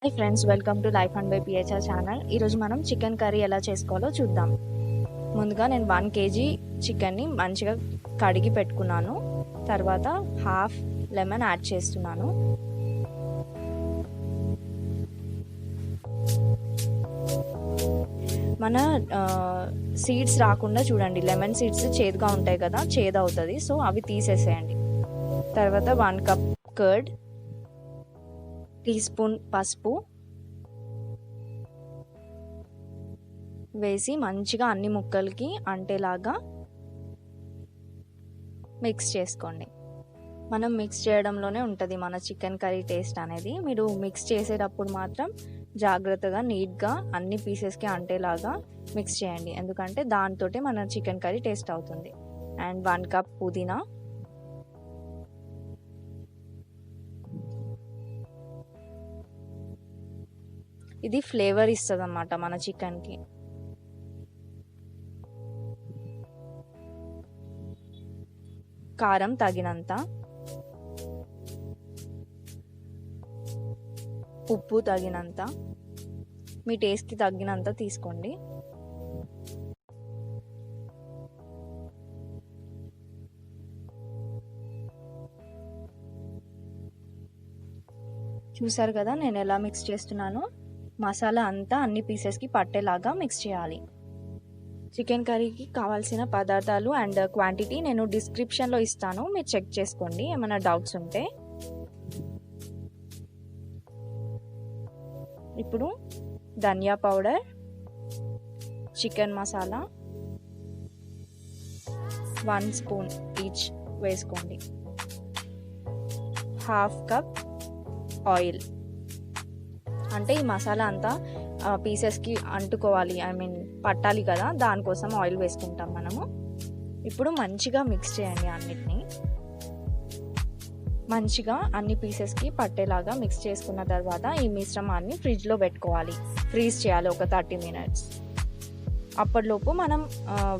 Hi friends, welcome to life and by PHR channel. ఈరోజు మనం chicken curry ఎలా చేసుకోవాలో చూద్దాం. ముందుగా నేను 1 kg చికెన్ని మంచిగా కడిగి పెట్టుకున్నాను. తర్వాత హాఫ్ లెమన్ యాడ్ చేస్తున్నాను. మన సీడ్స్ రాకుండా చూడండి. లెమన్ సీడ్స్ చేదుగా ఉంటాయి కదా, చేదు అవుతుంది. సో అవి తీసేసేయండి. తర్వాత 1 cup కర్డ్, టీ స్పూన్ పసుపు వేసి మంచిగా అన్ని ముక్కలకి అంటేలాగా మిక్స్ చేసుకోండి. మనం మిక్స్ చేయడంలోనే ఉంటుంది మన చికెన్ కర్రీ టేస్ట్ అనేది. మీరు మిక్స్ చేసేటప్పుడు మాత్రం జాగ్రత్తగా నీట్గా అన్ని పీసెస్కి అంటేలాగా మిక్స్ చేయండి, ఎందుకంటే దాంతో మన చికెన్ కర్రీ టేస్ట్ అవుతుంది. అండ్ 1 cup పుదీనా, ఇది ఫ్లేవర్ ఇస్తుంది అన్నమాట మన చికెన్కి. కారం తగినంత, ఉప్పు తగినంత, మీ టేస్ట్కి తగినంత తీసుకోండి. చూసారు కదా నేను ఎలా మిక్స్ చేస్తున్నాను. మసాలా అంతా అన్ని పీసెస్కి పట్టేలాగా మిక్స్ చేయాలి. చికెన్ కర్రీకి కావాల్సిన పదార్థాలు అండ్ క్వాంటిటీ నేను డిస్క్రిప్షన్లో ఇస్తాను, మీరు చెక్ చేసుకోండి ఏమైనా డౌట్స్ ఉంటే. ఇప్పుడు ధనియా powder, chicken masala 1 spoon each వేసుకోండి. హాఫ్ కప్ ఆయిల్, అంటే ఈ మసాలా అంతా పీసెస్కి అంటుకోవాలి, పట్టాలి కదా, దానికోసం ఆయిల్ వేసుకుంటాం మనము. ఇప్పుడు మంచిగా మిక్స్ చేయండి అన్నిటినీ. మంచిగా అన్ని పీసెస్కి పట్టేలాగా మిక్స్ చేసుకున్న తర్వాత ఈ మిశ్రమాన్ని ఫ్రిడ్జ్లో పెట్టుకోవాలి, ఫ్రీజ్ చేయాలి ఒక 30 minutes. అప్పటిలోపు మనం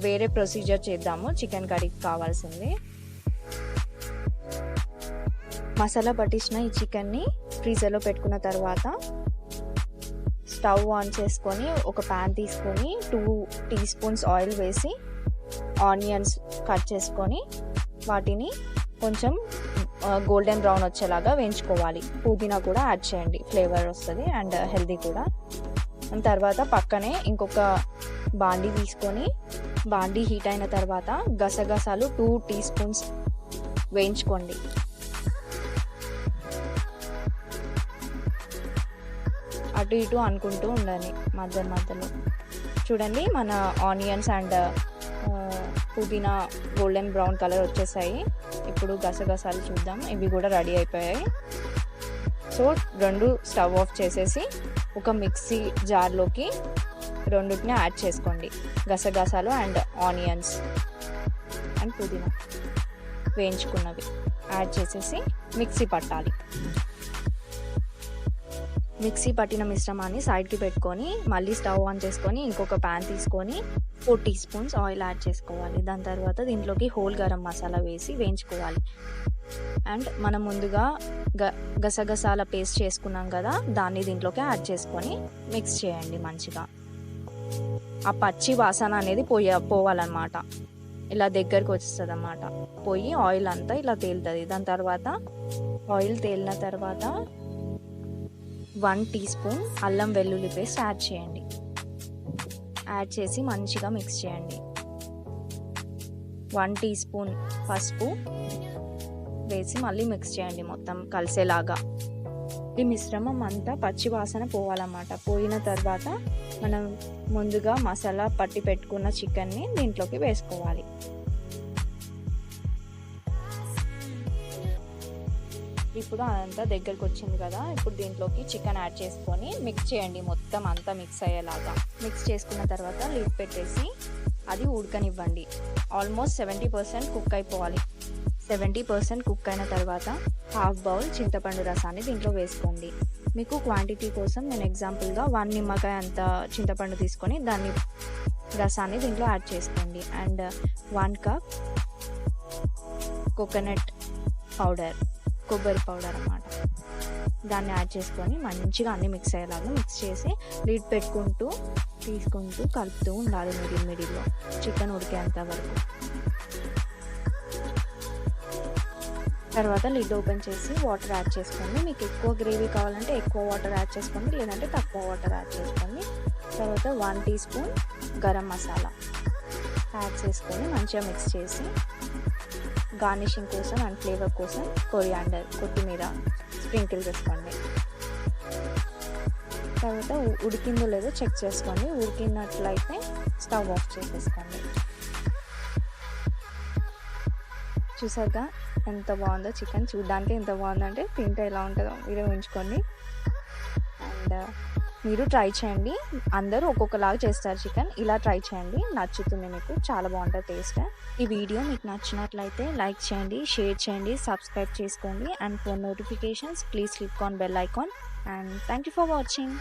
వేరే ప్రొసీజర్ చేద్దాము. చికెన్ కర్రీకి కావాల్సింది మసాలా పట్టించిన ఈ చికెన్ని ఫ్రీజర్లో పెట్టుకున్న తర్వాత స్టవ్ ఆన్ చేసుకొని ఒక ప్యాన్ తీసుకొని 2 teaspoons ఆయిల్ వేసి ఆనియన్స్ కట్ చేసుకొని వాటిని కొంచెం గోల్డెన్ బ్రౌన్ వచ్చేలాగా వేయించుకోవాలి. పుదీనా కూడా యాడ్ చేయండి, ఫ్లేవర్ వస్తుంది అండ్ హెల్దీ కూడా. తర్వాత పక్కనే ఇంకొక బాండీ తీసుకొని బాండీ హీట్ అయిన తర్వాత గసగసాలు 2 teaspoons వేయించుకోండి. అటు ఇటు అనుకుంటూ ఉండాలి మధ్య మధ్యలో. చూడండి మన ఆనియన్స్ అండ్ పుదీనా గోల్డెన్ బ్రౌన్ కలర్ వచ్చేసాయి. ఇప్పుడు గసగసాలు చూద్దాం, ఇవి కూడా రెడీ అయిపోయాయి. సో 2 స్టవ్ ఆఫ్ చేసేసి ఒక మిక్సీ జార్లోకి రెండుటిని యాడ్ చేసుకోండి. గసగసాలు అండ్ ఆనియన్స్ అండ్ పుదీనా వేయించుకున్నవి యాడ్ చేసేసి మిక్సీ పట్టాలి. మిక్సీ పట్టిన మిశ్రమాన్ని సైడ్కి పెట్టుకొని మళ్ళీ స్టవ్ ఆన్ చేసుకొని ఇంకొక ప్యాన్ తీసుకొని 4 teaspoons ఆయిల్ యాడ్ చేసుకోవాలి. దాని తర్వాత దీంట్లోకి హోల్ గరం మసాలా వేసి వేయించుకోవాలి. అండ్ మనం ముందుగా గసగసాల పేస్ట్ చేసుకున్నాం కదా, దాన్ని దీంట్లోకి యాడ్ చేసుకొని మిక్స్ చేయండి మంచిగా. ఆ పచ్చి వాసన అనేది పోవాలన్నమాట. ఇలా దగ్గరకు వచ్చేస్తుంది అన్నమాట. పోయి ఆయిల్ అంతా ఇలా తేలుతుంది. దాని తర్వాత ఆయిల్ తేలిన తర్వాత 1 teaspoon అల్లం వెల్లుల్లి పేస్ట్ యాడ్ చేయండి. యాడ్ చేసి మంచిగా మిక్స్ చేయండి. 1 teaspoon పసుపు వేసి మళ్ళీ మిక్స్ చేయండి మొత్తం కలిసేలాగా. ఈ మిశ్రమం అంతా పచ్చి వాసన పోవాలన్నమాట. పోయిన తర్వాత మనం ముందుగా మసాలా పట్టి పెట్టుకున్న చికెన్ని దీంట్లోకి వేసుకోవాలి. ఇప్పుడు అదంతా దగ్గరకు వచ్చింది కదా, ఇప్పుడు దీంట్లోకి చికెన్ యాడ్ చేసుకొని మిక్స్ చేయండి, మొత్తం అంతా మిక్స్ అయ్యేలాగా. మిక్స్ చేసుకున్న తర్వాత లిడ్ పెట్టేసి అది ఉడకనివ్వండి. ఆల్మోస్ట్ 70% కుక్ అయిపోవాలి. 70% కుక్ అయిన తర్వాత హాఫ్ బౌల్ చింతపండు రసాన్ని దీంట్లో వేసుకోండి. మీకు క్వాంటిటీ కోసం నేను ఎగ్జాంపుల్గా 1 నిమ్మకాయ అంత చింతపండు తీసుకొని దాన్ని రసాన్ని దీంట్లో యాడ్ చేసుకోండి. అండ్ 1 cup కోకోనట్ పౌడర్, కొబ్బరి పౌడర్ అన్నమాట. దాన్ని యాడ్ చేసుకొని మంచిగా అన్నీ మిక్స్ అయ్యేలాగా మిక్స్ చేసి లిడ్ పెట్టుకుంటూ తీసుకుంటూ కలుపుతూ ఉండాలి మిడిల్లో చికెన్ ఉడికేంత వరకు. తర్వాత లిడ్ ఓపెన్ చేసి వాటర్ యాడ్ చేసుకోండి. మీకు ఎక్కువ గ్రేవీ కావాలంటే ఎక్కువ వాటర్ యాడ్ చేసుకోండి, లేదంటే తక్కువ వాటర్ యాడ్ చేసుకోండి. తర్వాత 1 teaspoon garam masala add చేసుకొని మంచిగా మిక్స్ చేసి గార్నిషింగ్ కోసం అండ్ ఫ్లేవర్ కోసం కొరియాండర్ కొత్తిమీర స్ప్రింకిల్ చేసుకోండి. తర్వాత ఉడికిందో లేదో చెక్ చేసుకోండి. ఉడికినట్లయితే స్టవ్ ఆఫ్ చేసేసుకోండి. చూసారుగా ఎంత బాగుందో చికెన్. చూడడానికి ఎంత బాగుందంటే తింటే ఎలా ఉంటుందో మీరే ఉంచుకోండి. అండ్ మీరు ట్రై చేయండి. అందరూ ఒక్కొక్కలాగా చేస్తారు చికెన్. ఇలా ట్రై చేయండి, నచ్చుతుంది మీకు, చాలా బాగుంటుంది టేస్ట్. ఈ వీడియో మీకు నచ్చినట్లయితే లైక్ చేయండి, షేర్ చేయండి, సబ్స్క్రైబ్ చేసుకోండి. And for notifications please click on bell icon. And thank you for watching.